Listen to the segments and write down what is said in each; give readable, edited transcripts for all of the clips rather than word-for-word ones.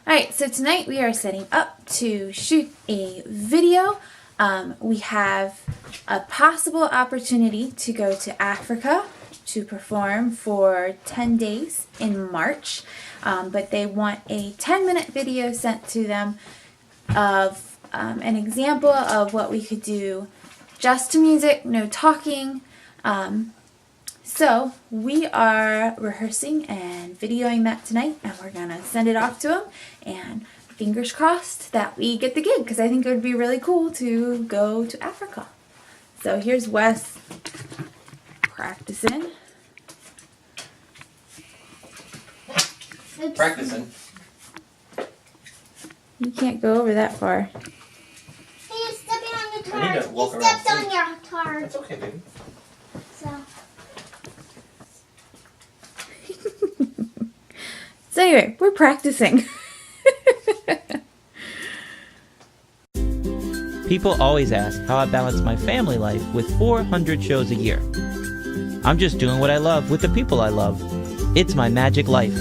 Alright, so tonight we are setting up to shoot a video. We have a possible opportunity to go to Africa to perform for 10 days in March, but they want a 10-minute video sent to them of an example of what we could do just to music, no talking. So we are rehearsing and videoing that tonight, and we're going to send it off to them, and fingers crossed that we get the gig, because I think it would be really cool to go to Africa. So here's Wes practicing. Practicing. You can't go over that far. Hey, you're stepping on the I need tar. to walk You around stepped on too. your tar. That's okay, baby. So anyway, we're practicing. People always ask how I balance my family life with 400 shows a year. I'm just doing what I love with the people I love. It's my magic life.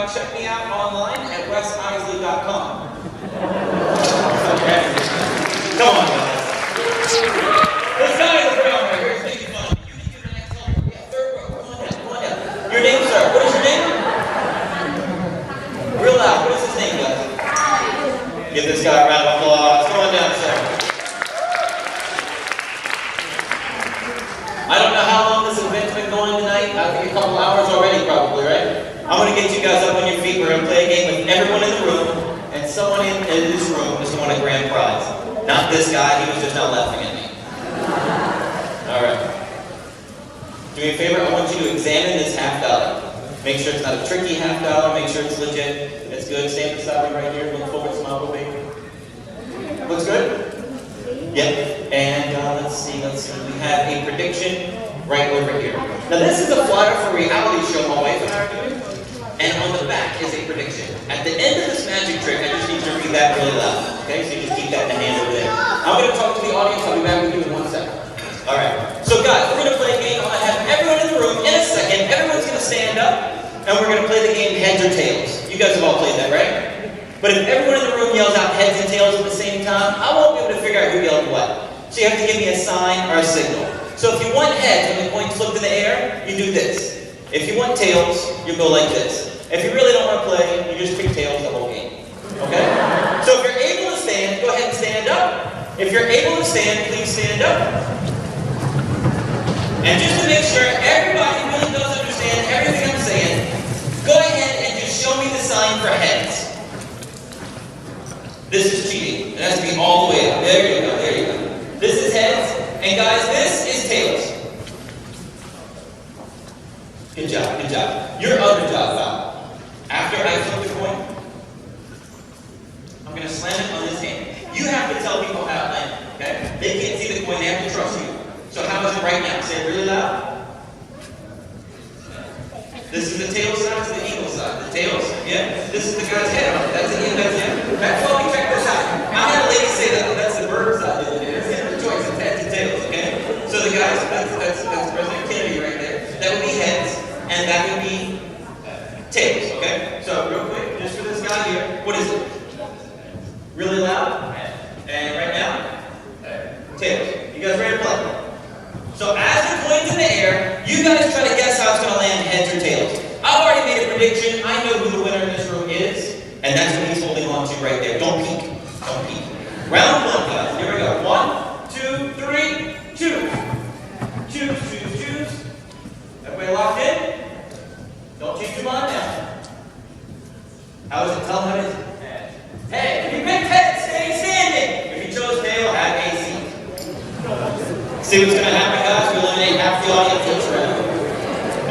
check me out online at wesisley.com. Okay. Come on, guys. This guy is around right here. He's making fun of me. You think you're the next level? Yeah, third row. Come on down. Come on down. Your name, sir. What is your name? Real loud. What is his name, guys? Give this guy a round of applause. Come on down, sir. I don't know how long this event's been going tonight. I think a couple hours already, probably, right? I'm going to get you guys up on your feet. We're going to play a game with everyone in the room, and someone in this room is going to win a grand prize. Not this guy. He was just not laughing at me. All right. Do me a favor. I want you to examine this $50. Make sure it's not a tricky $50. Make sure it's legit. It's good. Stand beside me right here. Look forward. Smile for me. Looks good? Yep. And let's see. We have a prediction right over here. Now this is a flyer for a reality show my wife and I are doing. And on the back is a prediction. At the end of this magic trick, I just need you to read that really loud. Okay? So you just keep that in the hand over there. I'm going to talk to the audience. I'll be back with you in 1 second. Alright. So guys, we're going to play a game. I'm going to have everyone in the room in a second. Everyone's going to stand up. And we're going to play the game heads or tails. You guys have all played that, right? But if everyone in the room yells out heads and tails at the same time, I won't be able to figure out who yelled what. So you have to give me a sign or a signal. So if you want heads, when the coin's flipped in the air, you do this. If you want tails, you go like this. If you really don't want to play, you just pick tails the whole game. Okay? So if you're able to stand, go ahead and stand up. If you're able to stand, please stand up. And just to make sure everybody really does understand everything I'm saying, go ahead and just show me the sign for heads. This is cheating. It has to be all the way up. There you go, there you go. This is heads, and guys, this is tails. Good job, good job. Your other job, Val. After I flip the coin, I'm going to slam it on this hand. You have to tell people how it landed, okay? They can't see the coin, they have to trust you. So how is it right now? Say it really loud. This is the tail side, this is the eagle side. The tails, yeah? This is the guy's head on it. That's the eagle, that's it. That's why we check this out. I had a lady say that that's the bird side the other day. That's the choice, it's heads and tails, okay? So the guys, that's President Kennedy right there. That would be heads, and that would be tails, okay? So real quick, just for this guy here, what is it? Really loud? And right now? Tails. You guys ready to play? So as the coin's in the air, you guys try to guess how it's going to land heads or tails. I've already made a prediction. I know who the winner in this room is, and that's what he's holding on to right there. Don't peek. Don't peek. Round one, guys. Here we go. 1, 2, 3, choose. Choose. Everybody locked in? Don't change your mind now. How is it? Tell them how it is. Head. If you picked head, stay standing. If you chose tail, have a seat. See what's going to happen, guys? We eliminate half the audience each round.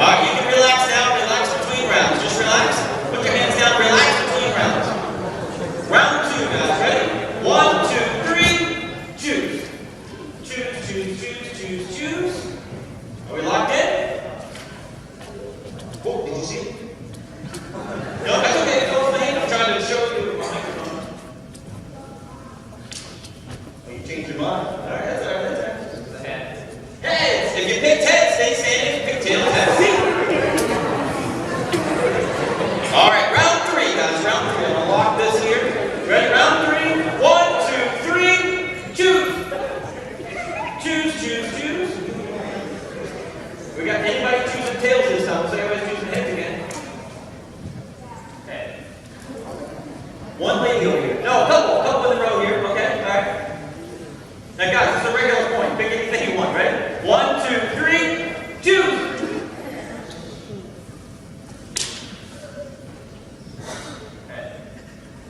Alright, you can relax now. Relax between rounds. Just relax. Put your hands down. Relax between rounds. Round 2, guys. Ready? 1, 2, 3. Choose. Choose. Are we locked in? Oh, did you see it? No, that's okay. It's all playing. I'm trying to show you my microphone. Oh, you changed your mind. Alright, that's alright. Heads! If you picked heads, stay standing. If you picked tails, have a seat. Alright, round 3, guys. Round 3. I'm going to lock this here. Ready? Round 3. 1, 2, 3. Choose. Choose. We got anybody choosing tails this time? So everybody's choosing heads again. Okay. One lady over here. No, a couple in the row here. Okay? Alright. Now guys, it's a regular coin. Pick anything you want, right? 1, 2, 3, choose!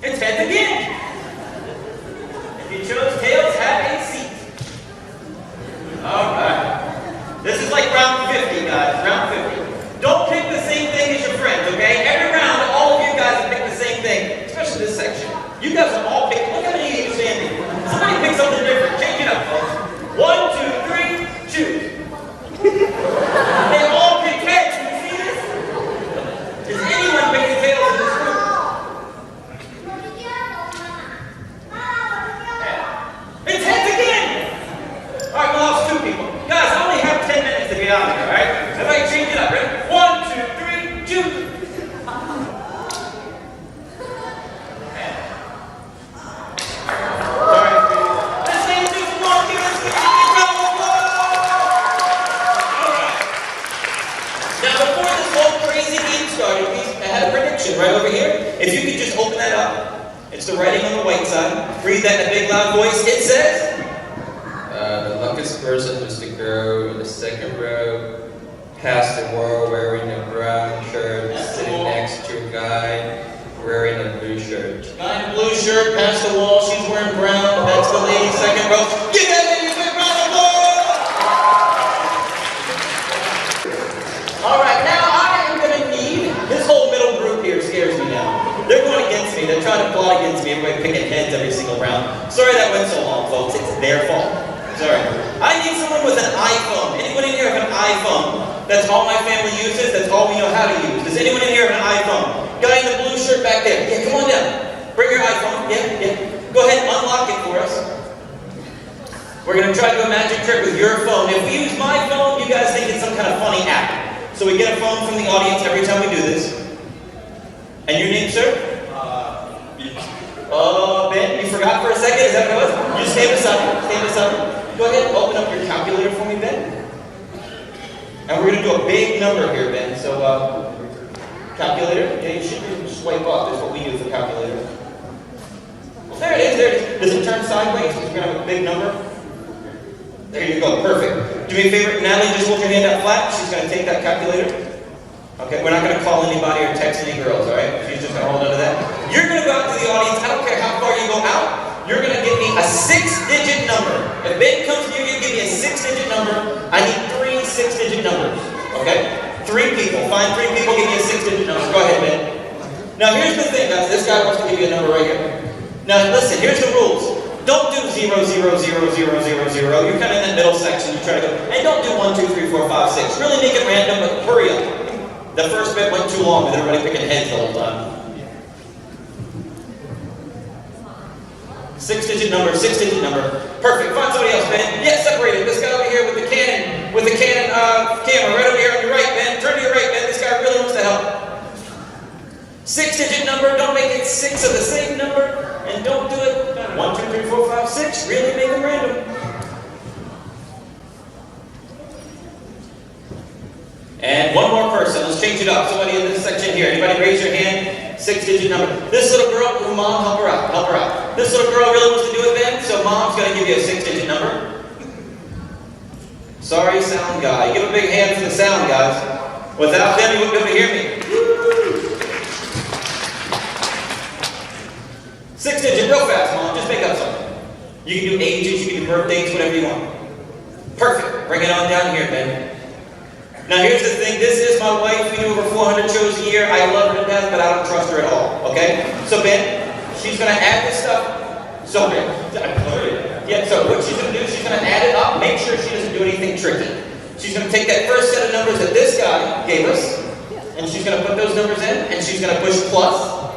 It's heads again! If you chose tails, have a seat. Alright. This is like round 50, guys. Round 50. Don't pick the same thing as your friends, okay? Every round, all of you guys have picked the same thing. Especially this section. You guys have all picked. Look how many of you are standing. Somebody pick something different. Change it up, folks. 1, 2, 3, choose. They all pick heads. Can you see this? Is anyone picking tails in this room? right over here. If you could just open that up. It's the writing on the white side. Read that in a big loud voice. It says, the luckiest person was the girl in the second row, past the wall wearing a brown shirt, sitting next to a guy wearing a blue shirt. Guy in a blue shirt, past the wall, she's wearing brown. That's the lady, second row. Give that lady a big round of applause! Alright, now I am going to need, this whole middle group here scares me now. They're going against me, they're trying to plot against me, everybody picking heads every single round. Sorry that went so long, folks, it's their fault. Sorry. I need someone with an iPhone. Anyone in here have an iPhone? That's all my family uses, that's all we know how to use. Does anyone in here have an iPhone? Guy in the blue shirt back there. Yeah, come on down. Bring your iPhone. Yeah. Go ahead and unlock it for us. We're going to try to do a magic trick with your phone. If we use my phone, you guys think it's some kind of funny app. So we get a phone from the audience every time we do this. And your name, sir? Ben, you forgot for a second? Is that what it was? You stand aside. Go ahead and open up your calculator for me, Ben. And we're going to do a big number here, Ben. So, calculator. Yeah, you should swipe up. That's what we do for calculator. Well, there it is. Does it turn sideways? We're going to have a big number. There you go. Perfect. Do me a favor, Natalie, just hold your hand out flat. She's going to take that calculator. Okay, we're not going to call anybody or text any girls, all right? She's just going to hold onto that. You're going to go out to the audience. I don't care how far you go out. You're going to give me a 6-digit number. If Ben comes to you, give me a 6-digit number. I need 3 6-digit numbers, okay? 3 people. Find 3 people, give me a 6-digit number. Go ahead, Ben. Now, here's the thing, guys. This guy wants to give you a number right here. Now, listen, here's the rules. Don't do 0, 0, 0, 0, 0, 0. You're kind of in that middle section. You try to go. And don't do 1, 2, 3, 4, 5, 6. Really make it random, but hurry up. The first bit went too long with everybody picking heads the whole time. 6-digit number. Perfect. Find somebody else, Ben. Yeah, separate it. This guy over here with the Canon camera right over here on your right, Ben. Turn to your right, Ben. This guy really wants to help. 6-digit number. Don't make it 6 of the same number. And don't do it 1, 2, 3, 4, 5, 6. Really make them random. And one more person. Let's change it up. Somebody in this section here. Anybody raise your hand? 6-digit number. This little girl, mom, help her out. This little girl really wants to do it, Ben, so mom's going to give you a 6-digit number. Sorry, sound guy. Give a big hand for the sound guys. Without them, you wouldn't be able to hear me. 6-digit, real fast, Mom. Just make up something. You can do ages, you can do birthdays, whatever you want. Perfect. Bring it on down here, Ben. Now here's the thing, this is my wife, we do over 400 shows a year, I love her to death, but I don't trust her at all, okay? So Ben, she's going to add this stuff, so what she's going to do, she's going to add it up, make sure she doesn't do anything tricky. She's going to take that first set of numbers that this guy gave us, and she's going to put those numbers in, and she's going to push plus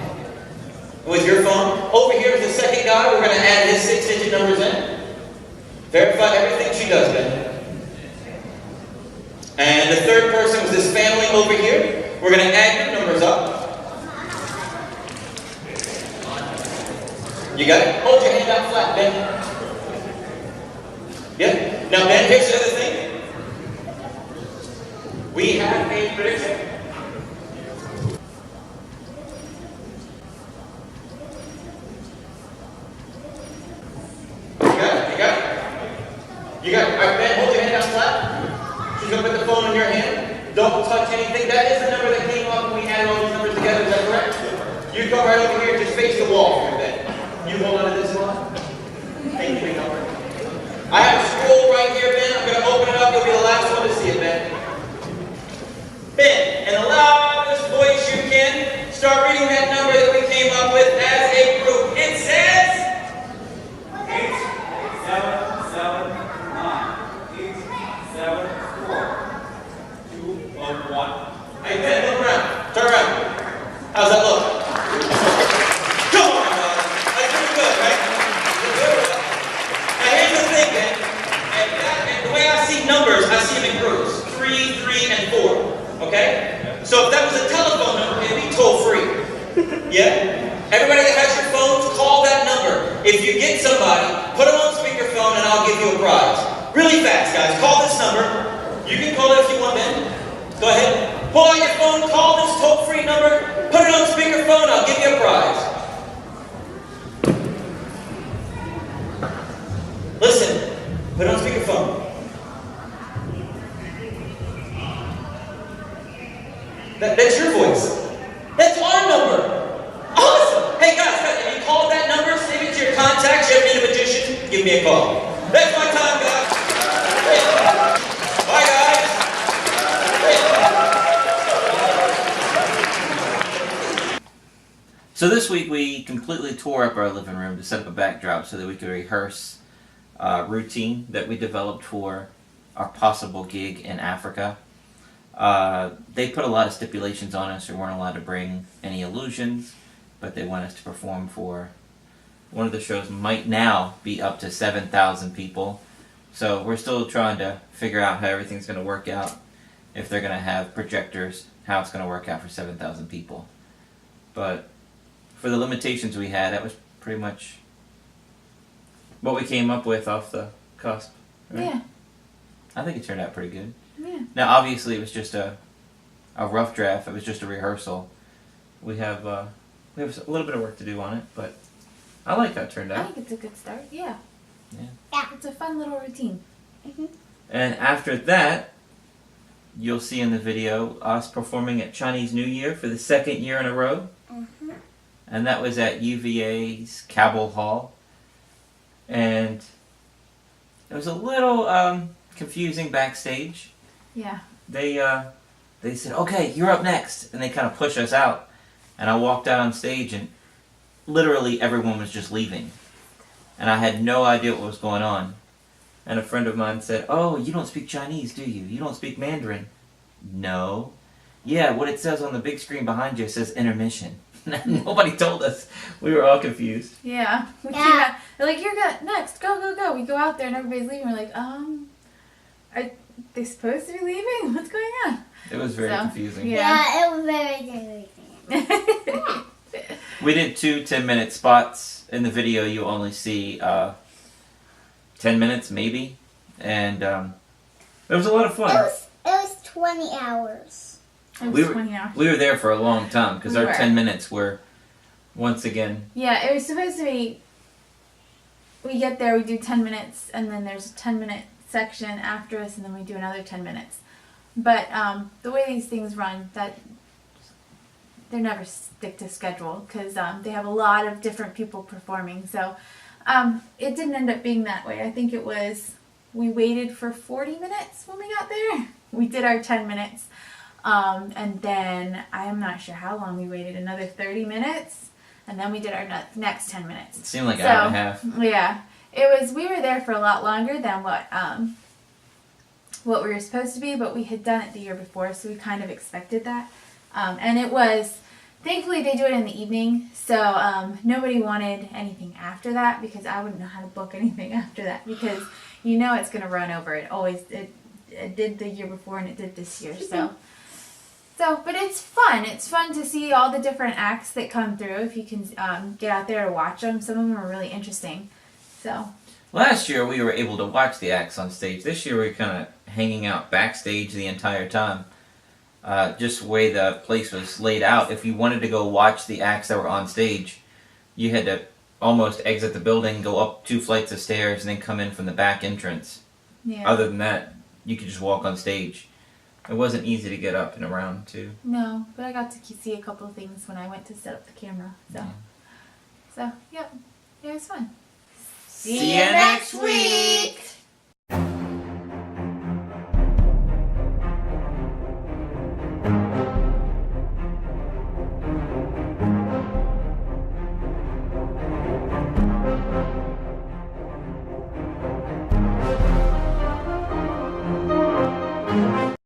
with your phone. Over here is the second guy, we're going to add his 6-digit numbers in. Verify everything she does, Ben. And the third person was this family over here. We're going to add your numbers up. You got it? Hold your hand out flat, Ben. Yeah? Now, Ben, here's the other thing. We have a prediction. You got it? All right, Ben, hold your hand out flat. She's going to put the phone in your hand. Don't touch anything. That is the number that came up when we added all these numbers together. Is that correct? You come right over here. Just face the wall for a bit. You hold on to this one. Thank you, number. I have a scroll right here, Ben. I'm going to open it up. You'll be the last one to see it, Ben. Ben, in the loudest voice you can, start reading that number that we came up with as a group. It says 8, 7, 7. 7, 4, 2, 1. Hey, Ben, look around. Turn around. How's that look? Come on, guys. That's pretty good, right? Now, here's the thing, Ben. And the way I see numbers, I see them in groups. 3, 3, and 4. Okay? So if that was a telephone number, it'd be toll-free. Yeah? Everybody that has your phones, call that number. If you get somebody, put them on speakerphone, and I'll give you a prize. Really fast, guys. Call this number. You can call it if you want, Ben. Go ahead. Pull out your phone. Call this toll-free number. Put it on speakerphone, I'll give you a prize. Listen, put it on speakerphone. That's your voice. That's our number. Awesome. Hey guys, if you called that number, save it to your contacts. You ever need a magician? Give me a call. That's my time, guys. Bye, guys. So this week we completely tore up our living room to set up a backdrop so that we could rehearse a routine that we developed for our possible gig in Africa. They put a lot of stipulations on us. We weren't allowed to bring any illusions, but they want us to perform for one of the shows might now be up to 7,000 people. So we're still trying to figure out how everything's going to work out, if they're going to have projectors, how it's going to work out for 7,000 people. But for the limitations we had, that was pretty much what we came up with off the cusp. Right? Yeah. I think it turned out pretty good. Yeah. Now, obviously, it was just a rough draft. It was just a rehearsal. We have a little bit of work to do on it, but I like how it turned I out. think it's a good start. Yeah. Yeah. It's a fun little routine. And after that, you'll see in the video us performing at Chinese New Year for the second year in a row. And that was at UVA's Cabel Hall. And it was a little confusing backstage. Yeah. They said, okay, you're up next. And they kind of push us out. And I walked out on stage and literally everyone was just leaving. And I had no idea what was going on. And a friend of mine said, oh, you don't speak Chinese, do you? You don't speak Mandarin? No. Yeah, what it says on the big screen behind you says intermission. Nobody told us. We were all confused. Yeah. We came Yeah. out. They're like, you're good. Next. Go, go, go. We go out there and everybody's leaving. We're like, are they supposed to be leaving? What's going on? It was very confusing. Yeah, it was very confusing. We did 2 10-minute spots. In the video, you only see 10 minutes, maybe. And it was a lot of fun. It was 20 hours. It was We were- 20 hours. We were there for a long time because We our were. 10 minutes were, once again, Yeah, it was supposed to be, we get there, we do 10 minutes, and then there's a 10-minute section after us, and then we do another 10 minutes. But the way these things run, that they never stick to schedule because they have a lot of different people performing. So it didn't end up being that way. I think it was, we waited for 40 minutes when we got there. We did our 10 minutes. And then I'm not sure how long we waited, another 30 minutes. And then we did our next 10 minutes. it seemed like an hour and a half. Yeah. It was, we were there for a lot longer than what we were supposed to be, but we had done it the year before, so we kind of expected that. And it was, thankfully they do it in the evening, so nobody wanted anything after that because I wouldn't know how to book anything after that because you know it's going to run over. It did the year before and it did this year, So, but it's fun. It's fun to see all the different acts that come through. If you can get out there to watch them, some of them are really interesting. So. Last year, we were able to watch the acts on stage. This year, we were kind of hanging out backstage the entire time. Just the way the place was laid out. If you wanted to go watch the acts that were on stage, you had to almost exit the building, go up 2 flights of stairs, and then come in from the back entrance. Yeah. Other than that, you could just walk on stage. It wasn't easy to get up and around, too. No, but I got to see a couple of things when I went to set up the camera. So, yep, it was fun. See you next week!